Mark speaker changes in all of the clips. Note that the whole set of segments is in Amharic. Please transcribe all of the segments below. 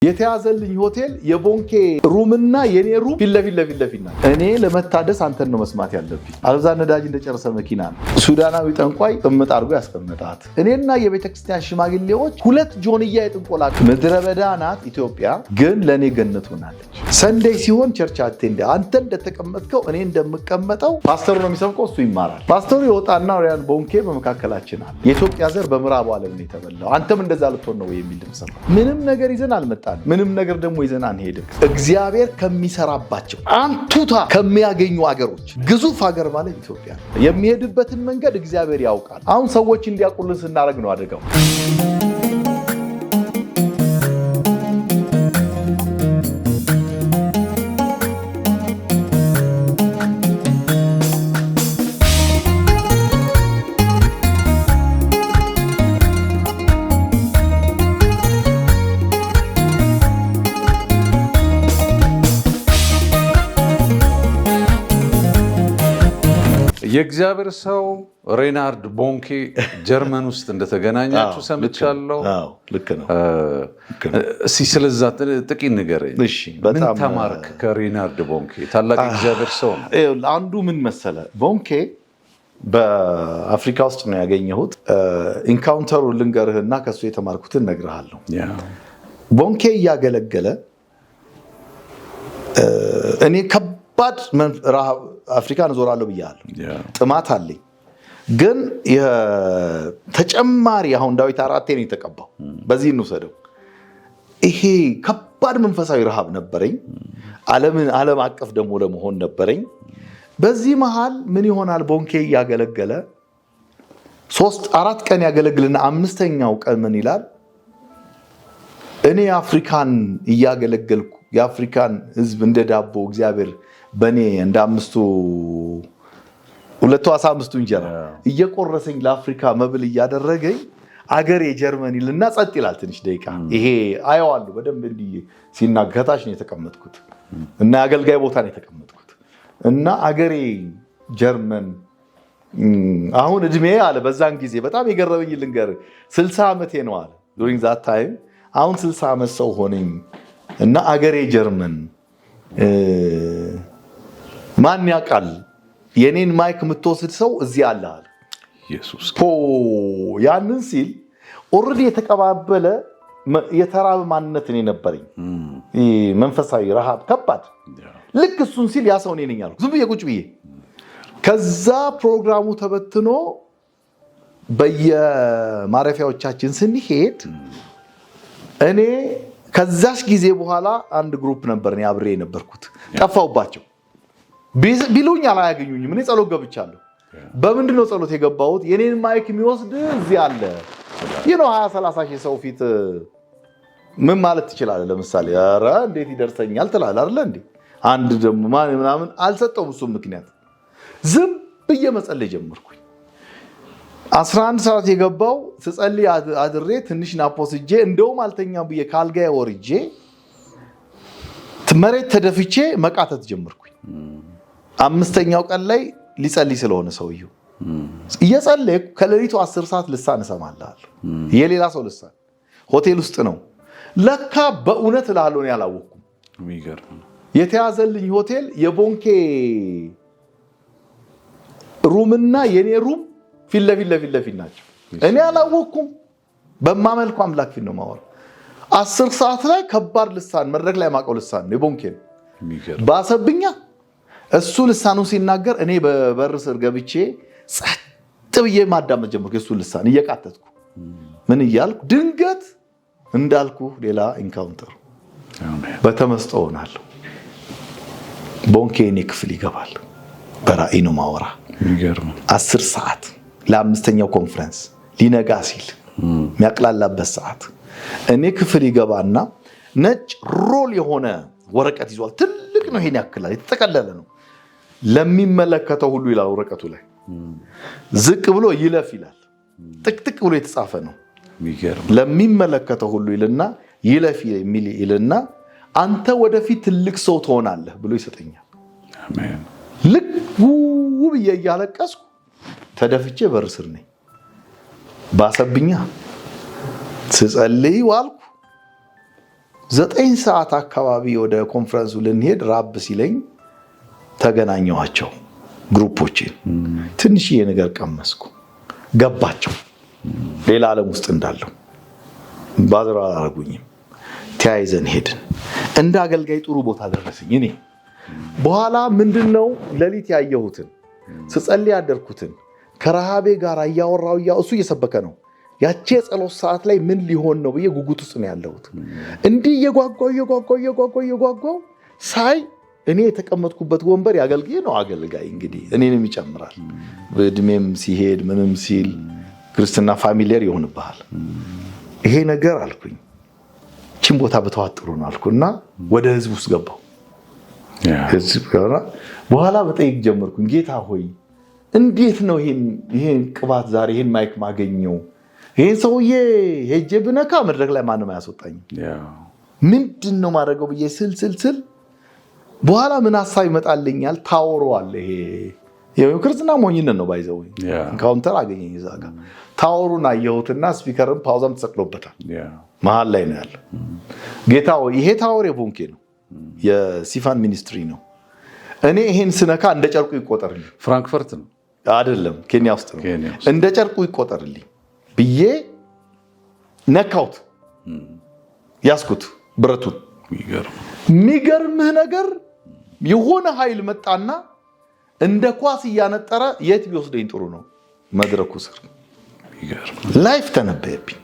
Speaker 1: የተያዘልኝ ሆቴል የቦንኬ ሩምና የኔ ሩም ፊት ነው። እኔ ለመታደስ አንተን ነው መስማት ያለብኝ። አብዛ ነዳጅ እንደጨረሰ መኪና ነው። ሱዳናዊ ጠንቋይ ጥምጥ አድርጎ ያስቀምጣት። እኔና የቤተክርስቲያን ሽማግሌዎች ሁለት ጆንያ የጥንቆላ ምድረ በዳ ናት ኢትዮጵያ፣ ግን ለኔ ገነት ሆናለች። ሰንዴይ ሲሆን ቸርች አቴንድ አንተ እንደተቀመጥከው እኔ እንደምቀመጠው ፓስተሩ ነው የሚሰብከው፣ እሱ ይማራል። ፓስተሩ ይወጣና ሪያን ቦንኬ በመካከላችን አለ። የኢትዮጵያ ዘር በምዕራቡ ዓለም ነው የተበላው፣ አንተም እንደዛ ልትሆን ነው የሚል ድምጽ ነው። ምንም ነገር ይዘን አልመጣ ምንም ነገር ደግሞ ይዘን አንሄድም። እግዚአብሔር ከሚሰራባቸው አንቱታ ከሚያገኙ አገሮች ግዙፍ ሀገር ማለት ኢትዮጵያ ነው። የሚሄድበትን መንገድ እግዚአብሔር ያውቃል። አሁን ሰዎች እንዲያውቁልን ስናደርግ ነው አደጋው።
Speaker 2: የእግዚአብሔር ሰው ሬናርድ ቦንኬ ጀርመን ውስጥ እንደተገናኛችሁ ሰምቻለሁ።
Speaker 1: ልክ ነው።
Speaker 2: እስኪ ስለዛ ጥቂት ንገረኝ። ምን ተማርክ ከሬናርድ ቦንኬ? ታላቅ የእግዚአብሔር ሰው ነው።
Speaker 1: አንዱ ምን መሰለ፣ ቦንኬ በአፍሪካ ውስጥ ነው ያገኘሁት። ኢንካውንተሩ ልንገርህና ከሱ የተማርኩትን እነግርሃለሁ። ቦንኬ እያገለገለ እኔ ከባድ አፍሪካን እዞራለሁ ብያለሁ። ጥማት አለኝ፣ ግን ተጨማሪ አሁን ዳዊት 4 ነው የተቀባው። በዚህ እንውሰደው። ይሄ ከባድ መንፈሳዊ ረሃብ ነበረኝ። ዓለም አቀፍ ደግሞ ለመሆን ነበረኝ። በዚህ መሃል ምን ይሆናል፣ ቦንኬ እያገለገለ 3-4 ቀን ያገለግልና 5ኛው ቀን ምን ይላል፣ እኔ አፍሪካን እያገለገልኩ የአፍሪካን ሕዝብ እንደ ዳቦ እግዚአብሔር በኔ እንደ 2 ዓሣ 5 እንጀራ እየቆረሰኝ ለአፍሪካ መብል እያደረገኝ አገሬ ጀርመን ይልና ጸጥ ይላል ትንሽ ደቂቃ። ይሄ አየዋለሁ በደንብ እንዲህ ሲናገታሽ ነው የተቀመጥኩት እና አገልጋይ ቦታ ነው የተቀመጥኩት እና አገሬ ጀርመን አሁን እድሜ አለ በዛን ጊዜ በጣም የገረመኝ ልንገር 60 ዓመቴ ነው አለ during that time። አሁን 60 ዓመት ሰው ሆነኝ እና አገሬ ጀርመን ማን ያውቃል የኔን ማይክ የምትወስድ ሰው እዚህ አለ አለ
Speaker 2: ኢየሱስ።
Speaker 1: ያንን ሲል ኦሬዲ የተቀባበለ የተራበ ማንነት እኔ ነበረኝ፣ መንፈሳዊ ረሃብ ከባድ። ልክ እሱን ሲል ያ ሰው እኔ ነኝ አልኩ ዝም ብዬ ቁጭ ብዬ። ከዛ ፕሮግራሙ ተበትኖ በየማረፊያዎቻችን ስንሄድ እኔ ከዛሽ ጊዜ በኋላ አንድ ግሩፕ ነበር እኔ አብሬ የነበርኩት፣ ጠፋውባቸው። ቢሉኝ አላያገኙኝም። እኔ ጸሎት ገብቻለሁ። በምንድነው ጸሎት የገባሁት? የኔን ማይክ የሚወስድ እዚህ አለ። 20-30 ሺህ ሰው ፊት ምን ማለት ትችላለህ? ለምሳሌ ኧረ እንዴት ይደርሰኛል ትላለህ አይደል እንዴ? አንድ ደግሞ ማን ምናምን አልሰጠውም። እሱ ምክንያት ዝም ብዬ መጸለይ ጀመርኩኝ። 11 ሰዓት የገባው ስጸልይ አድሬ ትንሽ ናፖስጄ እንደውም አልተኛም ብዬ ካልጋዬ ወርጄ መሬት ተደፍቼ መቃተት ጀመርኩኝ። 5ኛው ቀን ላይ ሊጸልይ ስለሆነ ሰውየው እየጸለይኩ ከሌሊቱ 10 ሰዓት ልሳን እሰማለሁ። የሌላ ሰው ልሳን ሆቴል ውስጥ ነው። ለካ በእውነት እልሃለሁ እኔ አላወቅኩም። የተያዘልኝ ሆቴል የቦንኬ ሩምና የኔ ሩም ፊት ለፊት ናቸው። እኔ አላወቅኩም። በማመልኩ አምላክ ፊት ነው የማወራው። 10 ሰዓት ላይ ከባድ ልሳን መድረክ ላይ ማቀው ልሳን ነው የቦንኬ ነው። ባሰብኛ እሱ ልሳኑን ሲናገር እኔ በበር ስር ገብቼ ጸጥ ብዬ ማዳመጥ ጀመርኩ። የሱ ልሳን እየቃተትኩ ምን እያልኩ ድንገት እንዳልኩ ሌላ ኢንካውንተር በተመስጦ ሆናለሁ። ቦንኬ እኔ ክፍል ይገባል። በራእይ ነው ማወራ። 10 ሰዓት ለ5ኛው ኮንፈረንስ ሊነጋ ሲል የሚያቅላላበት ሰዓት እኔ ክፍል ይገባና ነጭ ሮል የሆነ ወረቀት ይዟል። ትልቅ ነው፣ ይሄን ያክላል፣ የተጠቀለለ ነው። ለሚመለከተው ሁሉ ይላል ወረቀቱ ላይ። ዝቅ ብሎ ይለፍ ይላል። ጥቅጥቅ ብሎ የተጻፈ ነው። ለሚመለከተው ሁሉ ይልና ይለፍ የሚል ይልና አንተ ወደፊት ትልቅ ሰው ትሆናለህ ብሎ ይሰጠኛል። አሜን። ልክ ውብ እያለቀስኩ ተደፍቼ በር ስር ነኝ። ባሰብኛ ስጸልይ ዋልኩ። 9 ሰዓት አካባቢ ወደ ኮንፈረንሱ ልንሄድ ራብ ሲለኝ ተገናኘኋቸው ግሩፖችን። ትንሽዬ ነገር ቀመስኩ፣ ገባቸው ሌላ ዓለም ውስጥ እንዳለው። ባዝራ አላረጉኝም። ተያይዘን ሄድን። እንደ አገልጋይ ጥሩ ቦታ ደረስኝ። እኔ በኋላ ምንድነው ሌሊት ያየሁትን ስጸልይ ያደርኩትን ከረሃቤ ጋር እያወራው እሱ እየሰበከ ነው። ያቺ የጸሎት ሰዓት ላይ ምን ሊሆን ነው ብዬ ጉጉት ውስጥ ነው ያለሁት። እንዲህ እየጓጓው ሳይ እኔ የተቀመጥኩበት ወንበር ያገልግዬ ነው። አገልጋይ እንግዲህ እኔንም ይጨምራል። በእድሜም ሲሄድ ምንም ሲል ክርስትና ፋሚሊየር ይሆንብሃል። ይሄ ነገር አልኩኝ ቺን ቦታ በተዋጥሩ ነው አልኩና ወደ ህዝብ ውስጥ ገባው። ህዝብ ጋራ በኋላ በጠይቅ ጀመርኩኝ። ጌታ ሆይ እንዴት ነው ይሄን ቅባት ዛሬ ይሄን ማይክ ማገኘው? ይሄን ሰውዬ ሄጄ ብነካ መድረክ ላይ ማንም አያስወጣኝም። ምንድነው ማድረገው ብዬ ስል በኋላ ምን ሐሳብ ይመጣልኛል? ታወሩ አለ። ይሄ ክርስትና ሞኝነት ነው ባይዘው። ካውንተር አገኘኝ እዛ ጋር ታወሩን አየሁትና ስፒከርም ፓውዛም ተሰቅሎበታል። መሃል ላይ ነው ያለው። ጌታ ሆይ ይሄ ታወር የቦንኬ ነው፣ የሲፋን ሚኒስትሪ ነው። እኔ ይሄን ስነካ እንደ ጨርቁ ይቆጠርልኝ።
Speaker 2: ፍራንክፈርት ነው
Speaker 1: አይደለም፣ ኬንያ ውስጥ ነው። እንደ ጨርቁ ይቆጠርልኝ ብዬ ነካውት፣ ያስኩት ብረቱን። የሚገርምህ ነገር የሆነ ኃይል መጣና እንደ ኳስ እያነጠረ የት ቢወስደኝ ጥሩ ነው? መድረኩ ስር ላይፍ ተነበየብኝ።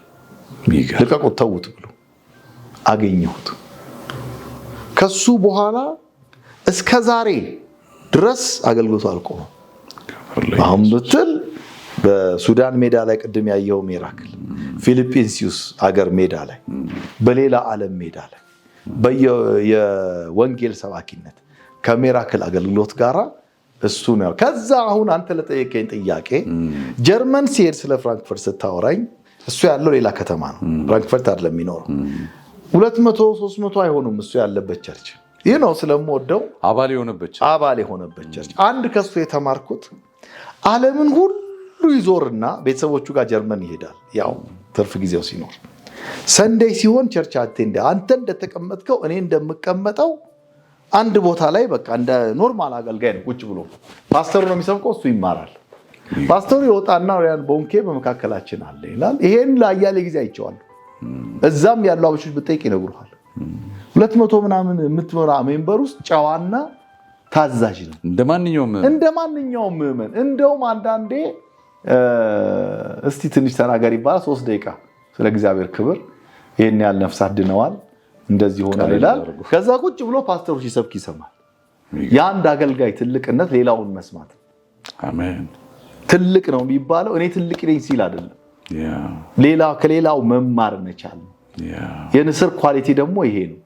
Speaker 1: ልቀቁት ተውት ብሎ አገኘሁት። ከሱ በኋላ እስከ ዛሬ ድረስ አገልግሎቱ አልቆመም። አሁን ብትል በሱዳን ሜዳ ላይ ቅድም ያየው ሚራክል፣ ፊሊፒንስ አገር ሜዳ ላይ፣ በሌላ ዓለም ሜዳ ላይ የወንጌል ሰባኪነት ከሚራክል አገልግሎት ጋራ እሱ ነው። ከዛ አሁን አንተ ለጠየቀኝ ጥያቄ ጀርመን ሲሄድ ስለ ፍራንክፈርት ስታወራኝ እሱ ያለው ሌላ ከተማ ነው። ፍራንክፈርት አይደለም የሚኖረው። 200-300 አይሆኑም እሱ ያለበት ቸርች። ይህ ነው ስለምወደው
Speaker 2: አባል የሆነበት ቸርች። አንድ ከሱ የተማርኩት ዓለምን ሁሉ ይዞርና ቤተሰቦቹ ጋር ጀርመን ይሄዳል። ያው ትርፍ ጊዜው ሲኖር ሰንዴይ ሲሆን ቸርች አቴንድ አንተ እንደተቀመጥከው እኔ እንደምቀመጠው አንድ ቦታ ላይ በቃ እንደ ኖርማል አገልጋይ ነው ቁጭ ብሎ ፓስተሩ ነው የሚሰብከው፣ እሱ ይማራል። ፓስተሩ ይወጣና ሪያን ቦንኬ በመካከላችን አለ ይላል። ይሄን ለአያሌ ጊዜ አይቼዋለሁ። እዛም ያሉ አበሾች ብትጠይቅ ይነግሩሃል። 200 ምናምን የምትመራ ሜምበር ውስጥ ጨዋና ታዛዥ ነው እንደማንኛውም ምዕመን። እንደውም አንዳንዴ እስቲ ትንሽ ተናገር ይባላል። 3 ደቂቃ ስለ እግዚአብሔር ክብር ይሄን ያህል ነፍሳት ድነዋል እንደዚህ ሆኗል ይላል። ከዛ ቁጭ ብሎ ፓስተሩ ሲሰብክ ይሰማል። የአንድ አገልጋይ ትልቅነት ሌላውን መስማት። አሜን።
Speaker 1: ትልቅ ነው የሚባለው እኔ ትልቅ ነኝ ሲል አይደለም፣ ከሌላው መማር መቻል። የንስር ኳሊቲ ደግሞ ይሄ ነው።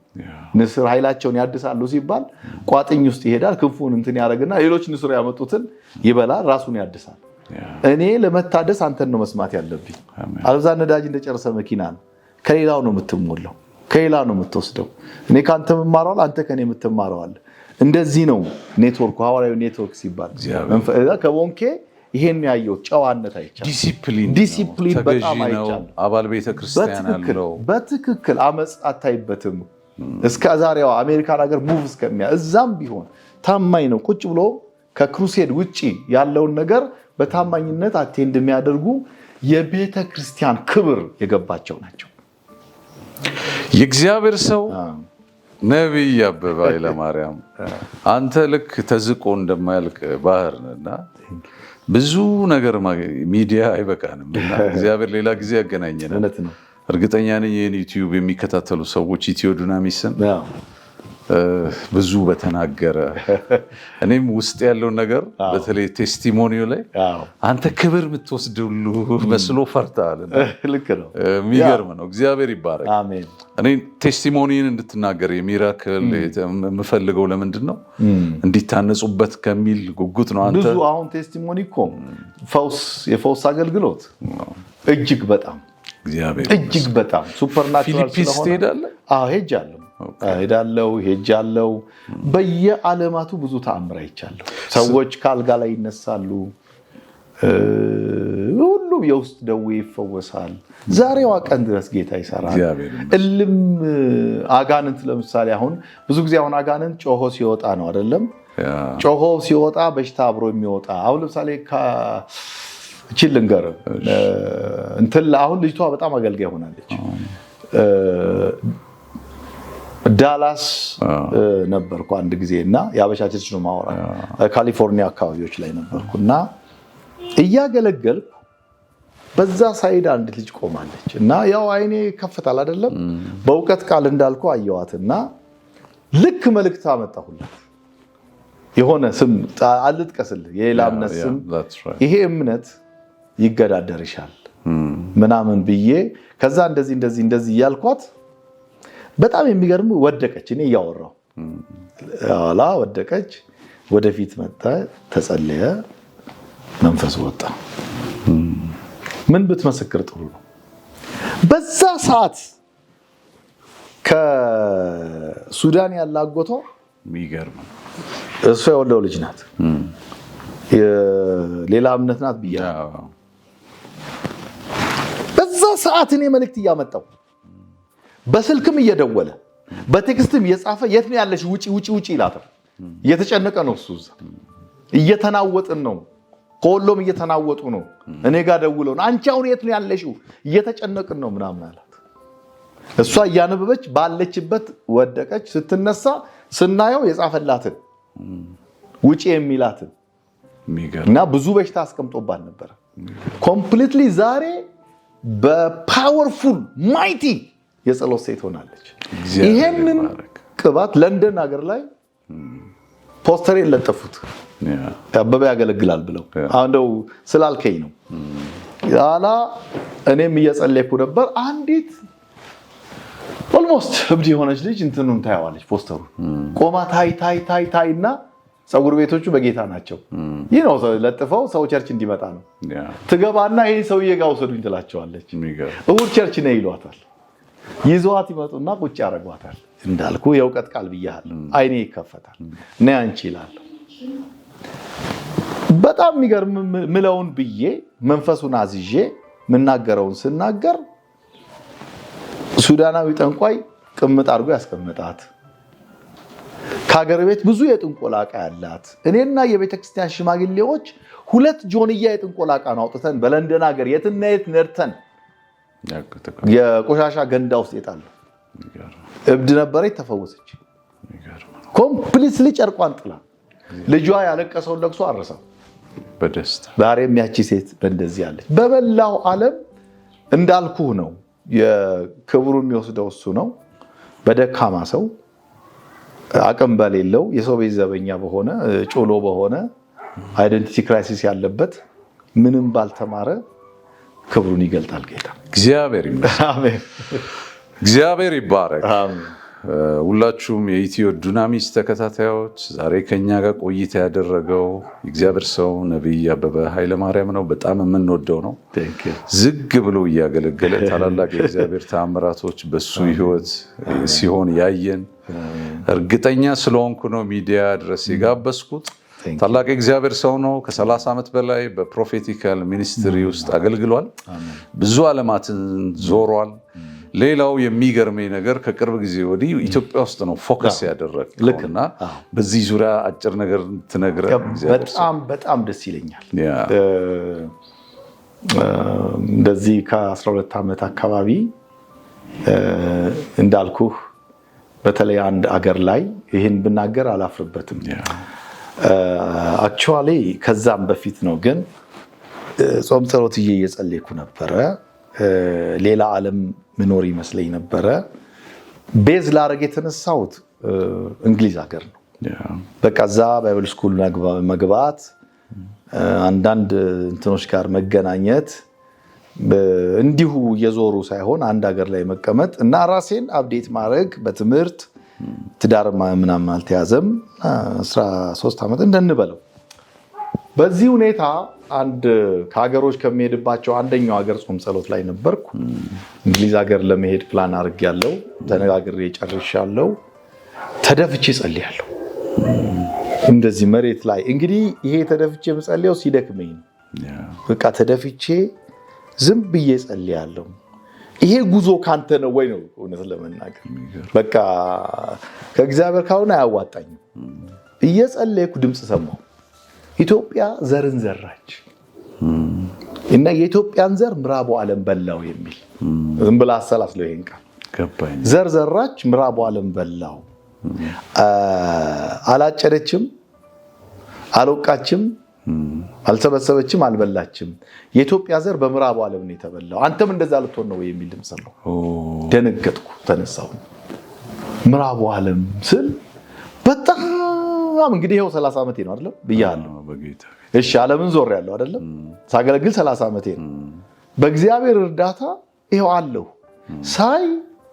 Speaker 1: ንስር ኃይላቸውን ያድሳሉ ሲባል ቋጥኝ ውስጥ ይሄዳል፣ ክንፉን እንትን ያደርግና ሌሎች ንስር ያመጡትን ይበላል፣ ራሱን ያድሳል። እኔ ለመታደስ አንተን ነው መስማት ያለብኝ። አልዛ ነዳጅ እንደጨረሰ መኪና ነው። ከሌላው ነው የምትሞላው፣ ከሌላው ነው የምትወስደው። እኔ ካንተ የምማረው አንተ ከኔ የምትማረው አለ። እንደዚህ ነው ኔትወርክ፣ ሐዋርያዊ ኔትወርክ ሲባል ከቦንኬ ይሄን ያየው ጨዋነት አይቻል፣ ዲሲፕሊን በጣም አይቻል።
Speaker 2: አባል ቤተክርስቲያን አለው።
Speaker 1: በትክክል አመጽ አታይበትም። እስከ ዛሬው አሜሪካን ሀገር ሙቭ እስከሚያ እዛም ቢሆን ታማኝ ነው። ቁጭ ብሎ ከክሩሴድ ውጪ ያለውን ነገር በታማኝነት አቴንድ የሚያደርጉ የቤተክርስቲያን ክብር የገባቸው ናቸው።
Speaker 2: የእግዚአብሔር ሰው ነቢይ አበበ ኃይለማርያም፣ አንተ ልክ ተዝቆ እንደማያልቅ ባህር ነህና ብዙ ነገር ሚዲያ አይበቃንም እና እግዚአብሔር ሌላ ጊዜ ያገናኘናል። እርግጠኛ ነኝ ይህን ዩቲዩብ የሚከታተሉ ሰዎች ኢትዮ ዱናሚስን ብዙ በተናገረ እኔም ውስጥ ያለውን ነገር በተለይ ቴስቲሞኒዮ ላይ አንተ ክብር የምትወስድ ሁሉ መስሎ ፈርታል።
Speaker 1: ልክ ነው።
Speaker 2: የሚገርም ነው። እግዚአብሔር ይባረክ። እኔ ቴስቲሞኒን እንድትናገር የሚራክል የምፈልገው ለምንድን ነው? እንዲታነጹበት ከሚል ጉጉት ነው። አንተ
Speaker 1: ብዙ አሁን ቴስቲሞኒ እኮ የፈውስ አገልግሎት እጅግ በጣም ሱፐርናቹራል
Speaker 2: ፊሊፒንስ ትሄዳለህ?
Speaker 1: ሄጃለሁ። በየዓለማቱ ብዙ ተአምር አይቻለሁ። ሰዎች ከአልጋ ላይ ይነሳሉ። ሁሉ
Speaker 2: የውስጥ ደዌ ይፈወሳል። ዛሬዋ ቀን ድረስ ጌታ ይሰራል። እልም አጋንንት ለምሳሌ አሁን ብዙ ጊዜ አሁን አጋንንት ጮሆ ሲወጣ ነው አይደለም? ጮሆ ሲወጣ በሽታ አብሮ የሚወጣ አሁን ለምሳሌ እቺን ልንገርህ አሁን ልጅቷ በጣም አገልጋይ ሆናለች። ዳላስ ነበርኩ አንድ ጊዜ እና የአበሻ ቸርች ነው ማወራ ካሊፎርኒያ አካባቢዎች ላይ ነበርኩና እያገለገልኩ በዛ ሳይድ አንድ ልጅ ቆማለች እና ያው አይኔ ከፍታል አይደለም በእውቀት ቃል እንዳልኩ አየዋትና ልክ መልእክት አመጣሁላት። የሆነ ስም አልጥቀስልህ የሌላ እምነት ስም ይሄ እምነት ይገዳደርሻል ምናምን ብዬ ከዛ እንደዚህ እያልኳት በጣም የሚገርም ወደቀች። እኔ እያወራሁ ኋላ ወደቀች። ወደፊት መጣ፣ ተጸለየ፣ መንፈስ ወጣ። ምን ብትመሰክር ጥሩ ነው። በዛ ሰዓት ከሱዳን ያላጎቷ የሚገርም እሷ የወለው ልጅ ናት። ሌላ እምነት ናት ብያለሁ። በዛ ሰዓት እኔ መልእክት እያመጣው በስልክም እየደወለ በቴክስትም እየጻፈ የት ነው ያለሽ ውጪ ይላታል። እየተጨነቀ ነው እሱ እዛ እየተናወጥን ነው። ከሁሉም እየተናወጡ ነው። እኔ ጋር ደውለው አንቺ አሁን የት ነው ያለሽው? እየተጨነቅን ነው ምናምን አላት። እሷ እያነበበች ባለችበት ወደቀች። ስትነሳ ስናየው የጻፈላትን ውጪ የሚላትን እና ብዙ በሽታ አስቀምጦባት ነበር። ኮምፕሊትሊ ዛሬ በፓወርፉል ማይቲ የጸሎት ሴት ሆናለች። ይሄንን ቅባት ለንደን ሀገር ላይ ፖስተር ለጠፉት አበበ ያገለግላል ብለው አንደው ስላልከኝ ነው። ያላ እኔም እየጸለይኩ ነበር። አንዲት ኦልሞስት እብድ የሆነች ልጅ እንትኑን ታያዋለች። ፖስተሩ ቆማ ታይና ጸጉር ቤቶቹ በጌታ ናቸው። ይህ ነው ለጥፈው ሰው ቸርች እንዲመጣ ነው። ትገባና ይሄ ሰውዬ ጋር ወሰዱኝ ትላቸዋለች። እሁድ ቸርች ነው ይሏታል። ይዘዋት ይመጡና ቁጭ ያደርጓታል። እንዳልኩ የእውቀት ቃል ብያለሁ። አይኔ ይከፈታል እና አንቺ ይላል። በጣም የሚገርም ምለውን ብዬ መንፈሱን አዝዤ ምናገረውን ስናገር ሱዳናዊ ጠንቋይ ቅምጥ አድርጎ ያስቀምጣት። ከሀገር ቤት ብዙ የጥንቆላ ዕቃ ያላት እኔና የቤተክርስቲያን ሽማግሌዎች 2 ጆንያ የጥንቆላ ዕቃ ነው አውጥተን በለንደን ሀገር የትና የት ነርተን የቆሻሻ ገንዳ ውስጥ የጣለው። እብድ ነበረች፣ ተፈወሰች። ኮምፕሊትሊ ጨርቋን ጥላ ልጇ ያለቀሰውን ለቅሶ አረሳው በደስታ። ዛሬም ያቺ ሴት በእንደዚህ አለች። በመላው ዓለም እንዳልኩህ ነው። የክብሩ የሚወስደው እሱ ነው። በደካማ ሰው አቅም በሌለው የሰው ቤት ዘበኛ በሆነ ጮሎ በሆነ አይደንቲቲ ክራይሲስ ያለበት ምንም ባልተማረ ክብሩን ይገልጣል ጌታ።
Speaker 3: እግዚአብሔር ይመስገን። አሜን። እግዚአብሔር ይባረክ።
Speaker 2: አሜን።
Speaker 3: ሁላችሁም የኢትዮ ዱናሚስ ተከታታዮች ዛሬ ከኛ ጋር ቆይታ ያደረገው እግዚአብሔር ሰው ነብይ አበበ ኃይለ ማርያም ነው። በጣም የምንወደው ነው። ዝግ ብሎ እያገለገለ ታላላቅ የእግዚአብሔር ተአምራቶች በሱ ህይወት ሲሆን ያየን እርግጠኛ ስለሆንኩ ነው ሚዲያ ድረስ የጋበዝኩት። ታላቅ የእግዚአብሔር ሰው ነው። ከ30 ዓመት በላይ በፕሮፌቲካል ሚኒስትሪ ውስጥ አገልግሏል። ብዙ ዓለማትን ዞሯል። ሌላው የሚገርመኝ ነገር ከቅርብ ጊዜ ወዲህ ኢትዮጵያ ውስጥ ነው ፎከስ ያደረገውና በዚህ ዙሪያ አጭር ነገር ትነግረን።
Speaker 2: በጣም ደስ ይለኛል። እንደዚህ ከ12 ዓመት አካባቢ እንዳልኩህ በተለይ አንድ አገር ላይ ይህን ብናገር አላፍርበትም። አክቹዋሊ ከዛም በፊት ነው ግን ጾም ጸሎት እየጸለይኩ ነበረ። ሌላ ዓለም ምኖር ይመስለኝ ነበረ። ቤዝ ላረግ የተነሳሁት እንግሊዝ ሀገር ነው። በቃ እዛ ባይብል ስኩል መግባት፣ አንዳንድ እንትኖች ጋር መገናኘት፣ እንዲሁ እየዞሩ ሳይሆን አንድ ሀገር ላይ መቀመጥ እና ራሴን አፕዴት ማድረግ በትምህርት ትዳር ምናምን አልተያዘም። 13 ዓመት እንደንበለው በዚህ ሁኔታ አንድ ከሀገሮች ከሚሄድባቸው አንደኛው ሀገር ጾም ጸሎት ላይ ነበርኩ። እንግሊዝ ሀገር ለመሄድ ፕላን አድርጌያለሁ። ተነጋግሬ ጨርሻለሁ። ተደፍቼ ጸልያለሁ። እንደዚህ መሬት ላይ እንግዲህ ይሄ ተደፍቼ መጸልየው ሲደክመኝ ነው። በቃ ተደፍቼ ዝም ብዬ ጸልያለሁ። ይሄ ጉዞ ካንተ ነው ወይ ነው እውነት ለመናገር በቃ ከእግዚአብሔር ካሁን አያዋጣኝም። እየጸለይኩ ድምጽ ሰማሁ። ኢትዮጵያ ዘርን ዘራች እና የኢትዮጵያን ዘር ምዕራቡ ዓለም በላው የሚል ዝም ብላ አሰላስለው ይሄን ቃል
Speaker 3: ገባኝ።
Speaker 2: ዘር ዘራች ምዕራቡ ዓለም በላው። አላጨደችም፣ አልወቃችም፣ አልሰበሰበችም፣ አልበላችም። የኢትዮጵያ ዘር በምዕራቡ ዓለም ነው የተበላው። አንተም እንደዛ ልትሆን ነው የሚል ድምጽ ሰማሁ። ደነገጥኩ፣ ተነሳሁ። ምዕራቡ ዓለም ስል በጣም እንግዲህ ይሄው 30 ዓመቴ ነው አይደል ብያለሁ። እሺ ዓለምን ዞር ያለው አይደለም ሳገለግል 30 ዓመቴ ነው። በእግዚአብሔር እርዳታ ይሄው አለው። ሳይ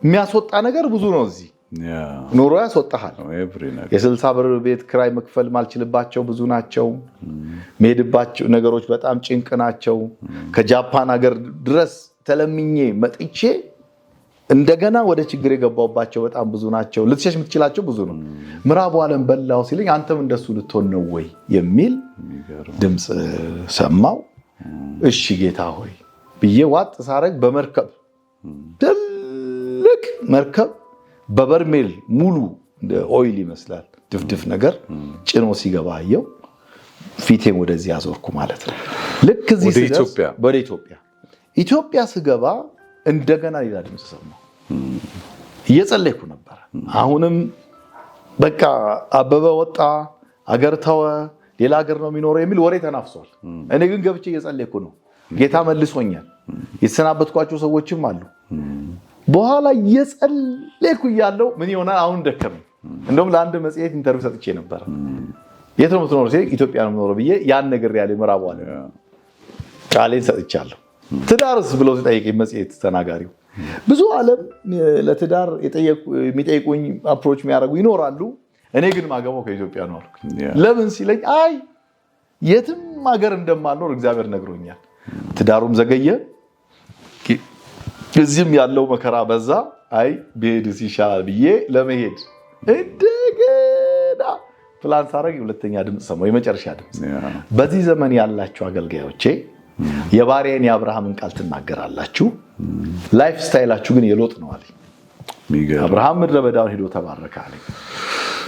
Speaker 2: የሚያስወጣ ነገር ብዙ ነው። እዚህ ኑሮ ያስወጣሃል። የ60 ብር ቤት ክራይ መክፈል ማልችልባቸው ብዙ ናቸው። መሄድባቸው ነገሮች በጣም ጭንቅ ናቸው። ከጃፓን ሀገር ድረስ ተለምኜ መጥቼ እንደገና ወደ ችግር የገባውባቸው በጣም ብዙ ናቸው። ልትሸሽ የምትችላቸው ብዙ ነው። ምዕራቡ ዓለም በላው ሲለኝ አንተም እንደሱ ልትሆን ነው ወይ የሚል ድምጽ ሰማው። እሺ ጌታ ሆይ ብዬ ዋጥ ሳረግ በመርከብ ትልቅ መርከብ በበርሜል ሙሉ ኦይል ይመስላል ድፍድፍ ነገር ጭኖ ሲገባ አየው። ፊቴን ወደዚህ አዞርኩ ማለት ነው። ልክ እዚህ ስደርስ ወደ ኢትዮጵያ ስገባ እንደገና ሌላ ድምጽ ሰማሁ። እየጸለይኩ ነበር። አሁንም በቃ አበበ ወጣ፣ አገር ተወ፣ ሌላ ሀገር ነው የሚኖረው የሚል ወሬ ተናፍሷል። እኔ ግን ገብቼ እየጸለይኩ ነው። ጌታ መልሶኛል። የተሰናበትኳቸው ሰዎችም አሉ። በኋላ እየጸለይኩ እያለሁ ምን ይሆናል አሁን ደከመኝ። እንደውም ለአንድ መጽሔት ኢንተርቪው ሰጥቼ ነበር። የት ነው የምትኖረው ሲለኝ ኢትዮጵያ ነው የምኖረው ብዬ ያን ነገር ያለ ምዕራቡ ዓለም ቃሌን ሰጥቻለሁ። ትዳርስ ብለው ሲጠይቀኝ መጽሔት ተናጋሪው ብዙ ዓለም ለትዳር የሚጠይቁኝ አፕሮች የሚያደርጉ ይኖራሉ። እኔ ግን ማገባው ከኢትዮጵያ ነው አልኩ። ለምን ሲለኝ አይ የትም ሀገር እንደማልኖር እግዚአብሔር ነግሮኛል። ትዳሩም ዘገየ፣ እዚህም ያለው መከራ በዛ። አይ ብሄድስ ይሻላል ብዬ ለመሄድ እንደገና ፕላን ሳደርግ ሁለተኛ ድምፅ ሰማሁ፣ የመጨረሻ ድምፅ። በዚህ ዘመን ያላችሁ አገልጋዮቼ የባሪያዬን የአብርሃምን ቃል ትናገራላችሁ፣ ላይፍ ስታይላችሁ ግን የሎጥ ነው አለኝ። አብርሃም ምድረ በዳውን ሄዶ ተባረከ አለኝ።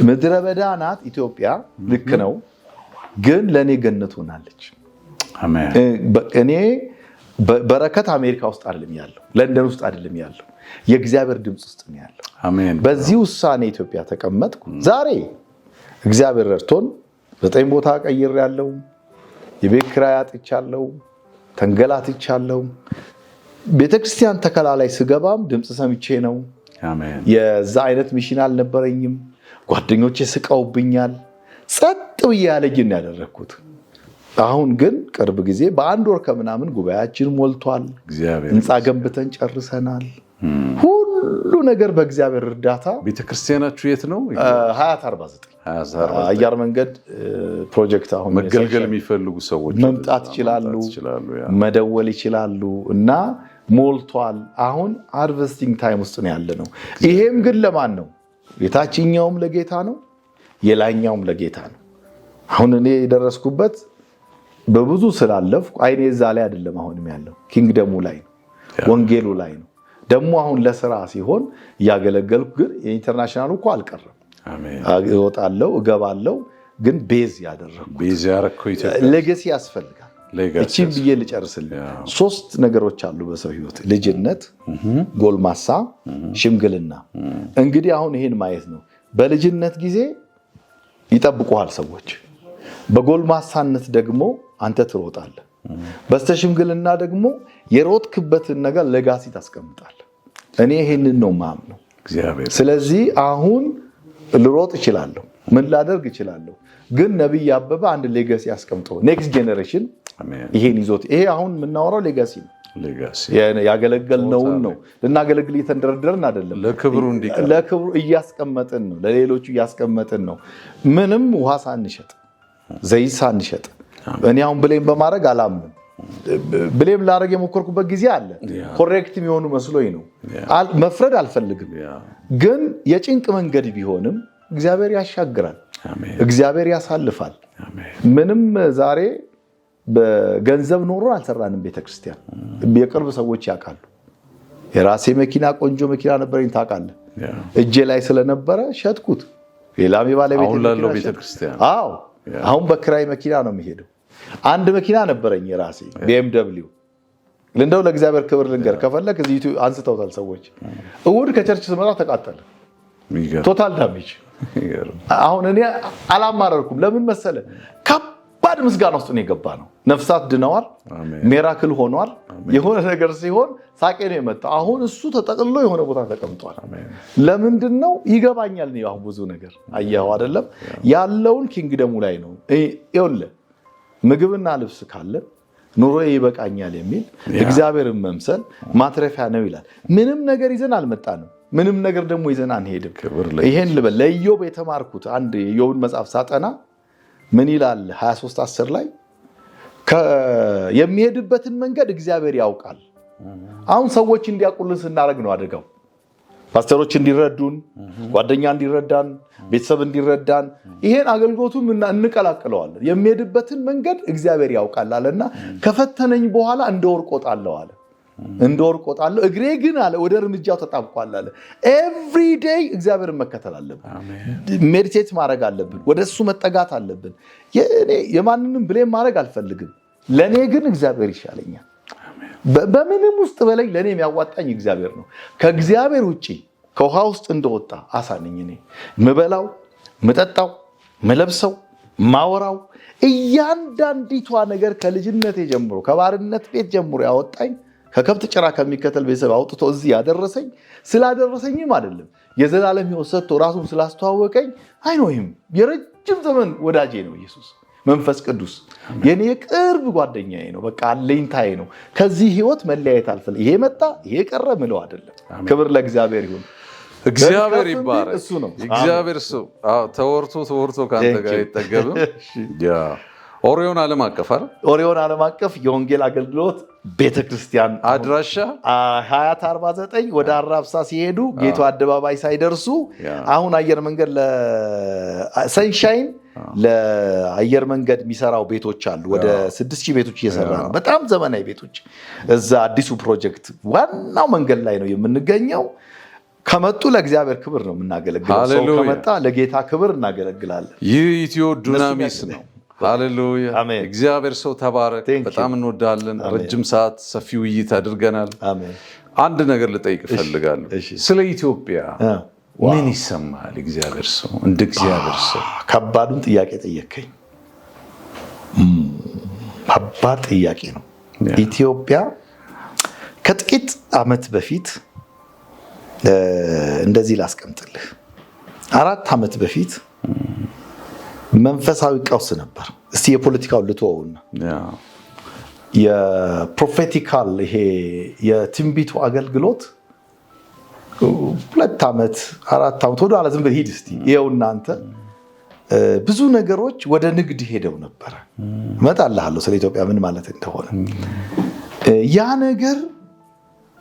Speaker 2: ምድረ በዳ ናት ኢትዮጵያ፣ ልክ ነው፣ ግን ለእኔ ገነት ሆናለች። እኔ በረከት አሜሪካ ውስጥ አይደለም ያለው፣ ለንደን ውስጥ አይደለም ያለው፣ የእግዚአብሔር ድምፅ ውስጥ ነው ያለው። በዚህ ውሳኔ ኢትዮጵያ ተቀመጥኩ። ዛሬ እግዚአብሔር ረድቶን 9 ቦታ ቀይሬያለሁ። የቤት ኪራይ አጥቻለሁ፣ ተንገላትቻለሁ። ቤተክርስቲያን ተከላ ላይ ስገባም ድምፅ ሰምቼ ነው። የዛ አይነት ሚሽን አልነበረኝም። ጓደኞቼ ስቀውብኛል። ጸጥ ብዬ ያለኝን ያደረግኩት። አሁን ግን ቅርብ ጊዜ በአንድ ወር ከምናምን ጉባኤያችን ሞልቷል። ህንፃ ገንብተን ጨርሰናል። ሁሉ ነገር በእግዚአብሔር እርዳታ።
Speaker 3: ቤተክርስቲያናችሁ የት ነው?
Speaker 2: ሀያት 49 አየር መንገድ ፕሮጀክት። አሁን
Speaker 3: መገልገል የሚፈልጉ ሰዎች
Speaker 2: መምጣት ይችላሉ፣ መደወል ይችላሉ እና ሞልቷል። አሁን ሃርቨስቲንግ ታይም ውስጥ ነው ያለ ነው። ይሄም ግን ለማን ነው? የታችኛውም ለጌታ ነው፣ የላይኛውም ለጌታ ነው። አሁን እኔ የደረስኩበት በብዙ ስላለፍኩ አይኔ እዛ ላይ አይደለም። አሁንም ያለው ኪንግደሙ ላይ ነው፣ ወንጌሉ ላይ ነው። ደግሞ አሁን ለስራ ሲሆን እያገለገልኩ ግን የኢንተርናሽናሉ እኮ አልቀረም። እወጣለሁ እገባለሁ፣ ግን ቤዝ ያደረኩ ሌጋሲ ያስፈልጋል። እቺን ብዬ ልጨርስልኝ። 3 ነገሮች አሉ በሰው ህይወት፣ ልጅነት፣ ጎልማሳ፣ ሽምግልና። እንግዲህ አሁን ይሄን ማየት ነው። በልጅነት ጊዜ ይጠብቁሃል ሰዎች፣ በጎልማሳነት ደግሞ አንተ ትሮጣለህ፣ በስተሽምግልና ደግሞ የሮጥክበትን ነገር ሌጋሲ ታስቀምጣለህ። እኔ ይሄንን ነው ማምነው። ስለዚህ አሁን ልሮጥ እችላለሁ፣ ምን ላደርግ እችላለሁ፣ ግን ነብይ አበበ አንድ ሌጋሲ አስቀምጦ ኔክስት ጄነሬሽን ይሄን ይዞት፣ ይሄ አሁን የምናወራው ሌጋሲ ነው። ያገለገልነውን ነው። ልናገለግል እየተንደረደርን አይደለም። ለክብሩ እያስቀመጥን ነው፣ ለሌሎቹ እያስቀመጥን ነው። ምንም ውሃ ሳንሸጥ ዘይት ሳንሸጥ። እኔ አሁን ብሌም በማድረግ አላምንም። ብሌም ላደርግ የሞከርኩበት ጊዜ አለ። ኮሬክት የሚሆኑ መስሎኝ ነው። መፍረድ አልፈልግም፣ ግን የጭንቅ መንገድ ቢሆንም እግዚአብሔር ያሻግራል፣ እግዚአብሔር ያሳልፋል። ምንም ዛሬ በገንዘብ ኖሮ አልሰራንም ቤተክርስቲያን። የቅርብ ሰዎች ያውቃሉ። የራሴ መኪና ቆንጆ መኪና ነበረኝ ታውቃለህ። እጄ ላይ ስለነበረ ሸጥኩት። ሌላም የባለቤት
Speaker 3: አሁን ላለው ቤተክርስቲያን
Speaker 2: አሁን በክራይ መኪና ነው የሚሄደው። አንድ መኪና ነበረኝ የራሴ BMW። እንደው ለእግዚአብሔር ክብር ልንገር ከፈለክ እዚህ አንስተውታል ሰዎች። እሑድ ከቸርች ስመጣ ተቃጠለ። ቶታል ዳሜጅ። አሁን እኔ አላማረርኩም። ለምን መሰለ? ከባድ ምስጋና ውስጥ ነው የገባ ነው። ነፍሳት ድነዋል። ሚራክል ሆኗል። የሆነ ነገር ሲሆን ሳቄ ነው የመጣው። አሁን እሱ ተጠቅልሎ የሆነ ቦታ ተቀምጧል። ለምንድን ነው ይገባኛል ነው አሁን ብዙ ነገር አየኸው አይደለም? ያለውን ኪንግደሙ ላይ ነው። ይኸውልህ ምግብና ልብስ ካለ ኑሮዬ ይበቃኛል የሚል እግዚአብሔርን መምሰል ማትረፊያ ነው ይላል። ምንም ነገር ይዘን አልመጣንም። ምንም ነገር ደግሞ ይዘን አንሄድም። ይሄን ልበል። ለኢዮብ የተማርኩት አንድ የኢዮብን መጽሐፍ ሳጠና ምን ይላል 23:10 ላይ የሚሄድበትን መንገድ እግዚአብሔር ያውቃል። አሁን ሰዎች እንዲያውቁልን ስናደርግ ነው አደጋው። ፓስተሮች እንዲረዱን፣ ጓደኛ እንዲረዳን፣ ቤተሰብ እንዲረዳን ይሄን አገልግሎቱን እንቀላቅለዋለን። የሚሄድበትን መንገድ እግዚአብሔር ያውቃል አለና ከፈተነኝ በኋላ እንደወርቅ እወጣለሁ አለ። እንደወርቅ እወጣለሁ እግሬ ግን አለ ወደ እርምጃው ተጣብቋል አለ። ኤቭሪ ዴይ እግዚአብሔርን መከተል አለብን። ሜዲቴት ማድረግ አለብን። ወደሱ መጠጋት አለብን። የማንንም ብሌም ማድረግ አልፈልግም። ለኔ ግን እግዚአብሔር ይሻለኛል። በምንም ውስጥ በላይ ለኔ የሚያዋጣኝ እግዚአብሔር ነው። ከእግዚአብሔር ውጪ ከውሃ ውስጥ እንደወጣ አሳ ነኝ እኔ። ምበላው፣ ምጠጣው፣ ምለብሰው፣ ማወራው እያንዳንዲቷ ነገር ከልጅነቴ ጀምሮ ከባርነት ቤት ጀምሮ ያወጣኝ ከከብት ጭራ ከሚከተል ቤተሰብ አውጥቶ እዚህ ያደረሰኝ ስላደረሰኝም አይደለም የዘላለም ሕይወት ሰጥቶ ራሱን ስላስተዋወቀኝ አይኖይም። የረጅም ዘመን ወዳጄ ነው ኢየሱስ መንፈስ ቅዱስ የኔ ቅርብ ጓደኛዬ ነው። በቃ አለኝታዬ ነው። ከዚህ ሕይወት መለያየት አልፈልግም። ይሄ መጣ ይሄ ቀረ ምለው አይደለም። ክብር ለእግዚአብሔር ይሁን።
Speaker 3: እግዚአብሔር ይባረክ።
Speaker 2: እሱ ነው
Speaker 3: እግዚአብሔር ሰው ተወርቶ ካንተ ጋር አይጠገብም። ኦሪዮን ዓለም አቀፍ አይደል?
Speaker 2: ኦሪዮን ዓለም አቀፍ የወንጌል አገልግሎት ቤተክርስቲያን
Speaker 3: አድራሻ
Speaker 2: 2049 ወደ አራብሳ ሲሄዱ ጌቱ አደባባይ ሳይደርሱ አሁን አየር መንገድ ለሰንሻይን ለአየር መንገድ የሚሰራው ቤቶች አሉ። ወደ 6000 ቤቶች እየሰራ ነው። በጣም ዘመናዊ ቤቶች። እዛ አዲሱ ፕሮጀክት ዋናው መንገድ ላይ ነው የምንገኘው። ከመጡ ለእግዚአብሔር ክብር ነው የምናገለግለው። ሰው ከመጣ ለጌታ ክብር እናገለግላለን።
Speaker 3: ይህ ኢትዮ ዱናሚስ ነው። ሃሌሉያ። እግዚአብሔር ሰው ተባረክ። በጣም እንወዳለን። ረጅም ሰዓት ሰፊ ውይይት አድርገናል። አንድ ነገር ልጠይቅ እፈልጋለሁ። ስለ ኢትዮጵያ ምን ይሰማል? እግዚአብሔር ሰው እንደ እግዚአብሔር ሰው
Speaker 2: ከባዱን ጥያቄ ጠየቀኝ። ከባድ ጥያቄ ነው። ኢትዮጵያ ከጥቂት ዓመት በፊት እንደዚህ ላስቀምጥልህ፣ 4 ዓመት በፊት መንፈሳዊ ቀውስ ነበር። እስቲ የፖለቲካው ልትወውና የፕሮፌቲካል ይሄ የትንቢቱ አገልግሎት 2 ዓመት 4 ዓመት ወደ ኋላ ዝም ብለህ ሂድ እስቲ ይኸው እናንተ ብዙ ነገሮች ወደ ንግድ ሄደው ነበረ። እመጣልሃለሁ ስለ ኢትዮጵያ ምን ማለት እንደሆነ። ያ ነገር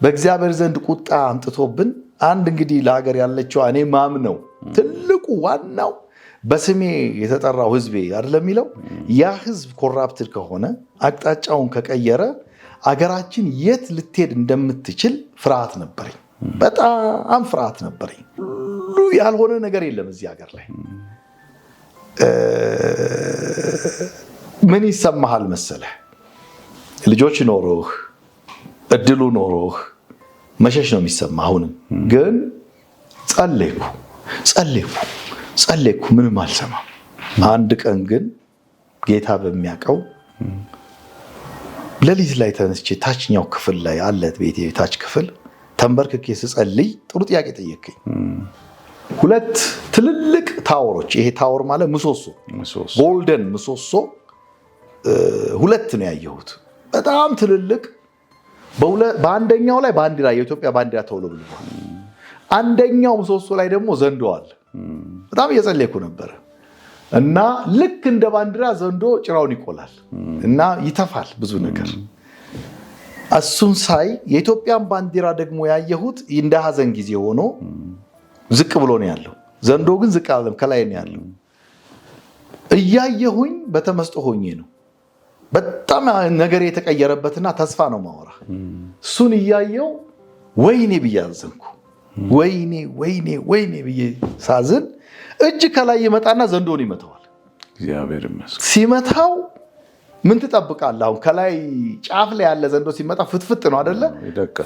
Speaker 2: በእግዚአብሔር ዘንድ ቁጣ አምጥቶብን አንድ እንግዲህ ለሀገር ያለችው እኔ ማምነው ትልቁ ዋናው በስሜ የተጠራው ህዝቤ አይደለም የሚለው ያ ህዝብ ኮራፕትድ ከሆነ አቅጣጫውን ከቀየረ አገራችን የት ልትሄድ እንደምትችል ፍርሃት ነበረኝ። በጣም ፍርሃት ነበረኝ። ሁሉ ያልሆነ ነገር የለም እዚህ ሀገር ላይ። ምን ይሰማሃል መሰለህ? ልጆች ኖሮህ እድሉ ኖሮህ መሸሽ ነው የሚሰማ። አሁንም ግን ጸለይኩ ምንም አልሰማም። አንድ ቀን ግን ጌታ በሚያውቀው ሌሊት ላይ ተነስቼ ታችኛው ክፍል ላይ አለት ቤቴ ታች ክፍል ተንበርክኬ ስጸልይ ጥሩ ጥያቄ ጠየቀኝ። 2 ትልልቅ ታወሮች፣ ይሄ ታወር ማለት ምሰሶ ጎልደን ምሰሶ 2 ነው ያየሁት። በጣም ትልልቅ። በአንደኛው ላይ ባንዲራ የኢትዮጵያ ባንዲራ ተውለብልቧል። አንደኛው ምሰሶ ላይ ደግሞ ዘንዶ አለ። በጣም እየጸለይኩ ነበር እና ልክ እንደ ባንዲራ ዘንዶ ጭራውን ይቆላል እና ይተፋል ብዙ ነገር። እሱን ሳይ የኢትዮጵያን ባንዲራ ደግሞ ያየሁት እንደ ሀዘን ጊዜ ሆኖ ዝቅ ብሎ ነው ያለው። ዘንዶ ግን ዝቅ አለም ከላይ ነው ያለው። እያየሁኝ በተመስጦ ሆኜ ነው በጣም ነገር የተቀየረበትና ተስፋ ነው ማወራ። እሱን እያየው ወይኔ ብዬ አዘንኩ። ወይኔ ብዬ ሳዝን እጅ ከላይ ይመጣና ዘንዶን ይመታዋል።
Speaker 3: እግዚአብሔር ይመስገን።
Speaker 2: ሲመታው ምን ትጠብቃለህ? አሁን ከላይ ጫፍ ላይ ያለ ዘንዶ ሲመጣ ፍጥፍጥ ነው አይደለ?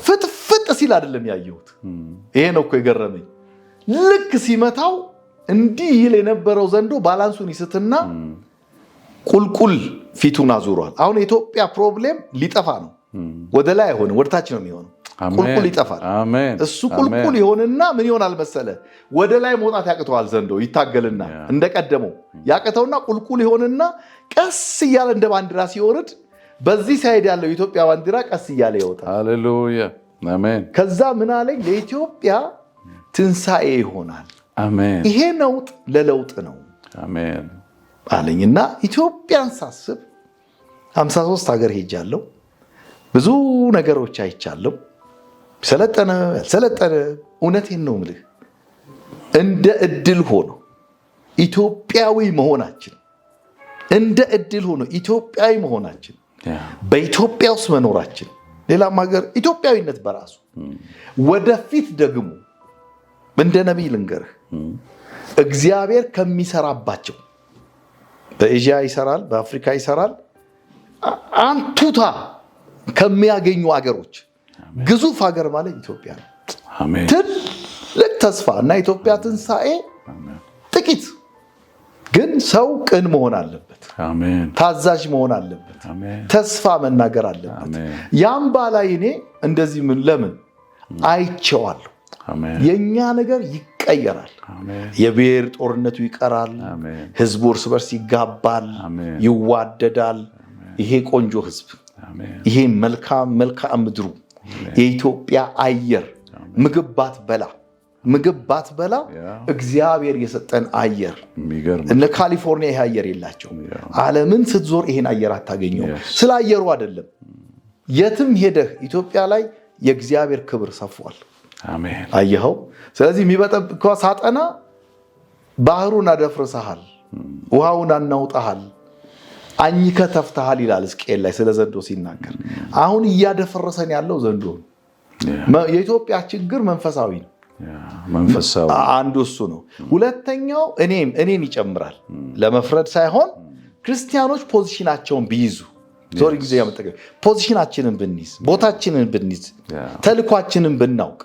Speaker 2: ፍጥፍጥ ሲል አይደለም ያየሁት። ይሄ ነው እኮ የገረመኝ። ልክ ሲመታው እንዲህ ይል የነበረው ዘንዶ ባላንሱን ይስትና ቁልቁል ፊቱን አዙሯል። አሁን የኢትዮጵያ ፕሮብሌም ሊጠፋ ነው። ወደ ላይ አይሆንም፣ ወደ ታች ነው የሚሆነው። ቁልቁል ይጠፋል። እሱ ቁልቁል ይሆንና ምን ይሆናል መሰለ? ወደ ላይ መውጣት ያቅተዋል ዘንዶ ይታገልና እንደቀደመው ያቅተውና ቁልቁል ይሆንና ቀስ እያለ እንደ ባንዲራ ሲወርድ በዚህ ሳይድ ያለው የኢትዮጵያ ባንዲራ ቀስ እያለ ይወጣል።
Speaker 3: ሃሌሉያ አሜን።
Speaker 2: ከዛ ምን አለኝ? ለኢትዮጵያ ትንሳኤ ይሆናል።
Speaker 3: አሜን።
Speaker 2: ይሄ ነውጥ ለለውጥ ነው።
Speaker 3: አሜን
Speaker 2: አለኝና ኢትዮጵያን ሳስብ 53 ሀገር ሄጃለሁ። ብዙ ነገሮች አይቻለሁ። ሰለጠነ ያልሰለጠነ እውነቴን ነው የምልህ። እንደ እድል ሆኖ ኢትዮጵያዊ መሆናችን በኢትዮጵያ ውስጥ መኖራችን ሌላም ሀገር ኢትዮጵያዊነት በራሱ ወደፊት ደግሞ እንደ ነቢይ ልንገርህ እግዚአብሔር ከሚሰራባቸው በኤዥያ ይሰራል፣ በአፍሪካ ይሰራል። አንቱታ ከሚያገኙ አገሮች ግዙፍ ሀገር ማለት ኢትዮጵያ ነው።
Speaker 3: አሜን።
Speaker 2: ትልቅ ተስፋ እና ኢትዮጵያ ትንሳኤ ጥቂት ግን ሰው ቅን መሆን አለበት።
Speaker 3: አሜን።
Speaker 2: ታዛዥ መሆን አለበት። ተስፋ መናገር አለበት። ያም ባላይ እኔ እንደዚህ ምን ለምን አይቼዋለሁ። የኛ ነገር ይቀየራል። የብሔር ጦርነቱ ይቀራል። ህዝቡ እርስ በርስ ይጋባል፣ ይዋደዳል። ይሄ ቆንጆ ህዝብ፣ ይሄ መልካም ምድሩ፣ የኢትዮጵያ አየር ምግብ ባትበላ እግዚአብሔር የሰጠን አየር እነ ካሊፎርኒያ ይሄ አየር የላቸው። ዓለምን ስትዞር ይሄን አየር አታገኘው። ስለ አየሩ አይደለም፣ የትም ሄደህ ኢትዮጵያ ላይ የእግዚአብሔር ክብር ሰፍቷል።
Speaker 3: አሜን።
Speaker 2: አየኸው። ስለዚህ የሚበጠብቅ ሳጠና ባህሩን አደፍርሰሃል፣ ውሃውን አናውጣሃል፣ አኝከ ተፍተሃል ይላል ሕዝቅኤል ላይ ስለ ዘንዶ ሲናገር። አሁን እያደፈረሰን ያለው ዘንዶ ነው። የኢትዮጵያ ችግር መንፈሳዊ ነው። አንዱ እሱ ነው። ሁለተኛው እኔን ይጨምራል። ለመፍረድ ሳይሆን ክርስቲያኖች ፖዚሽናቸውን ቢይዙ ዞር ጊዜ ያመጣው ፖዚሽናችንን ብንይዝ፣ ቦታችንን ብንይዝ፣ ተልኳችንን ብናውቅ፣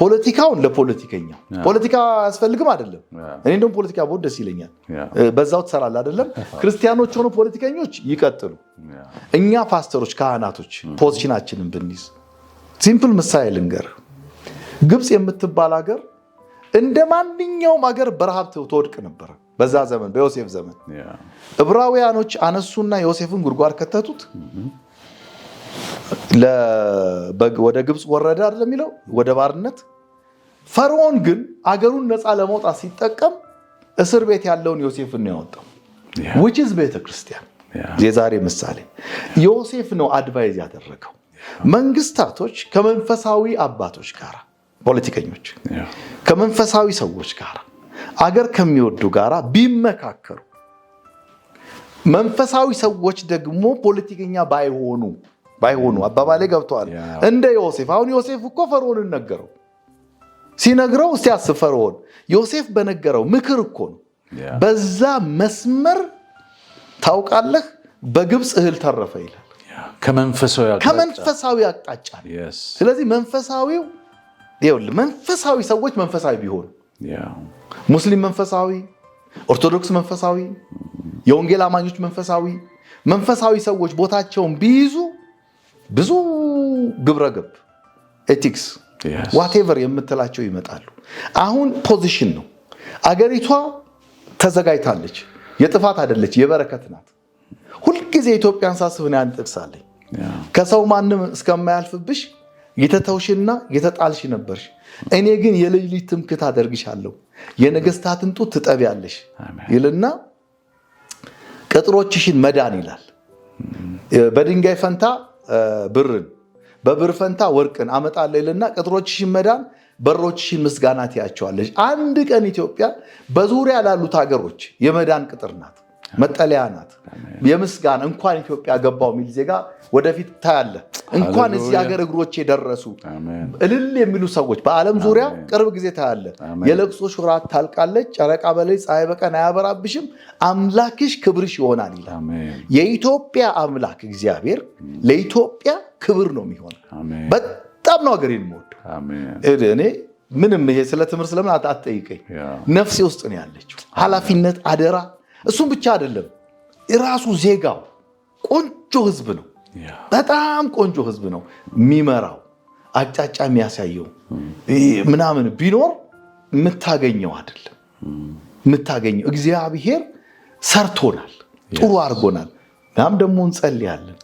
Speaker 2: ፖለቲካውን ለፖለቲከኛው ፖለቲካ አያስፈልግም አይደለም። እኔ እንደውም ፖለቲካ ቦት ደስ ይለኛል። በዛው ተሰራል አይደለም። ክርስቲያኖች ሆኖ ፖለቲከኞች ይቀጥሉ። እኛ ፓስተሮች፣ ካህናቶች ፖዚሽናችንን ብንይዝ። ሲምፕል ምሳሌ ልንገር። ግብጽ የምትባል ሀገር እንደ ማንኛውም ሀገር በረሃብ ተወድቅ ነበር በዛ ዘመን፣ በዮሴፍ ዘመን። ዕብራውያኖች አነሱና ዮሴፍን ጉድጓድ ከተቱት። ወደ ግብጽ ወረደ አይደለም የሚለው ወደ ባርነት። ፈርዖን ግን አገሩን ነፃ ለማውጣት ሲጠቀም እስር ቤት ያለውን ዮሴፍን ነው ያወጣው። which is ቤተክርስቲያን የዛሬ ምሳሌ ዮሴፍ ነው አድቫይዝ ያደረገው። መንግስታቶች ከመንፈሳዊ አባቶች ጋር፣ ፖለቲከኞች ከመንፈሳዊ ሰዎች ጋር፣ አገር ከሚወዱ ጋር ቢመካከሩ፣ መንፈሳዊ ሰዎች ደግሞ ፖለቲከኛ ባይሆኑ አባባሌ ገብተዋል። እንደ ዮሴፍ። አሁን ዮሴፍ እኮ ፈርዖንን ነገረው። ሲነግረው እስቲ አስብ፣ ፈርዖን ዮሴፍ በነገረው ምክር እኮ ነው። በዛ መስመር ታውቃለህ በግብጽ እህል ተረፈ ይላል። ከመንፈሳዊ አቅጣጫ። ስለዚህ መንፈሳዊ ሰዎች መንፈሳዊ ቢሆኑ፣ ሙስሊም መንፈሳዊ፣ ኦርቶዶክስ መንፈሳዊ፣ የወንጌል አማኞች መንፈሳዊ ሰዎች ቦታቸውን ቢይዙ ብዙ ግብረገብ ኤቲክስ ዋቴቨር የምትላቸው ይመጣሉ። አሁን ፖዚሽን ነው። አገሪቷ ተዘጋጅታለች። የጥፋት አይደለች፣ የበረከት ናት። ሁልጊዜ ኢትዮጵያን ሳስብን ያን ጥቅሳለኝ። ከሰው ማንም እስከማያልፍብሽ የተተውሽና የተጣልሽ ነበርሽ፣ እኔ ግን የልጅ ልጅ ትምክህት አደርግሻለሁ፣ የነገስታትን ጡት ትጠቢያለሽ ይልና ቅጥሮችሽን መዳን ይላል። በድንጋይ ፈንታ ብርን፣ በብር ፈንታ ወርቅን አመጣለሁ ይልና ቅጥሮችሽን መዳን፣ በሮችሽን ምስጋና ትያቸዋለሽ። አንድ ቀን ኢትዮጵያ በዙሪያ ላሉት ሀገሮች የመዳን ቅጥር ናት።
Speaker 1: መጠለያ ናት። የምስጋና እንኳን ኢትዮጵያ ገባው የሚል ዜጋ ወደፊት ታያለ። እንኳን እዚህ ሀገር እግሮች የደረሱ እልል የሚሉ ሰዎች በዓለም ዙሪያ ቅርብ ጊዜ ታያለ። የለቅሶ ሹራት ታልቃለች፣ ጨረቃ በሌሊት ፀሐይ በቀን አያበራብሽም፣ አምላክሽ ክብርሽ ይሆናል ይላል። የኢትዮጵያ አምላክ እግዚአብሔር ለኢትዮጵያ ክብር ነው የሚሆነው። በጣም ነው ሀገሬን የምወደው እኔ። ምንም ይሄ ስለ ትምህርት ስለምን አትጠይቀኝ፣ ነፍሴ ውስጥ ነው ያለችው ኃላፊነት አደራ። እሱም ብቻ አይደለም ራሱ ዜጋው ቆንጆ ህዝብ ነው። በጣም ቆንጆ ህዝብ ነው የሚመራው። አቅጣጫ የሚያሳየው ምናምን ቢኖር የምታገኘው አይደለም። የምታገኘው እግዚአብሔር ሰርቶናል፣ ጥሩ አድርጎናል። እናም ደግሞ እንጸልያለን፣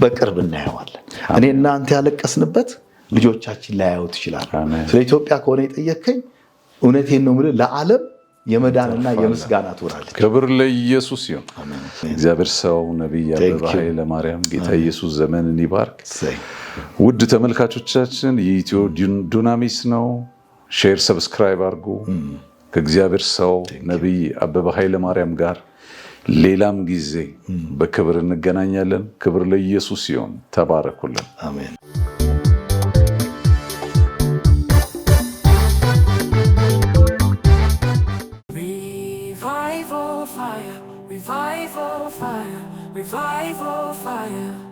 Speaker 1: በቅርብ እናየዋለን። እኔ እናንተ ያለቀስንበት ልጆቻችን ላያዩት ይችላል። ስለ ኢትዮጵያ ከሆነ የጠየከኝ እውነቴን ነው የምልህ ለዓለም የመዳንና የምስጋና ትወራለች።
Speaker 3: ክብር ለኢየሱስ ይሁን። እግዚአብሔር ሰው ነብይ አበበ ኃይለ ማርያም ጌታ ኢየሱስ ዘመንን ይባርክ። ውድ ተመልካቾቻችን የኢትዮ ዱናሚስ ነው። ሼር ሰብስክራይብ አድርጉ። ከእግዚአብሔር ሰው ነብይ አበበ ኃይለ ማርያም ጋር ሌላም ጊዜ በክብር እንገናኛለን። ክብር ለኢየሱስ ይሁን። ተባረኩልን።
Speaker 1: አሜን።
Speaker 4: Revival fire, revival fire, revival fire.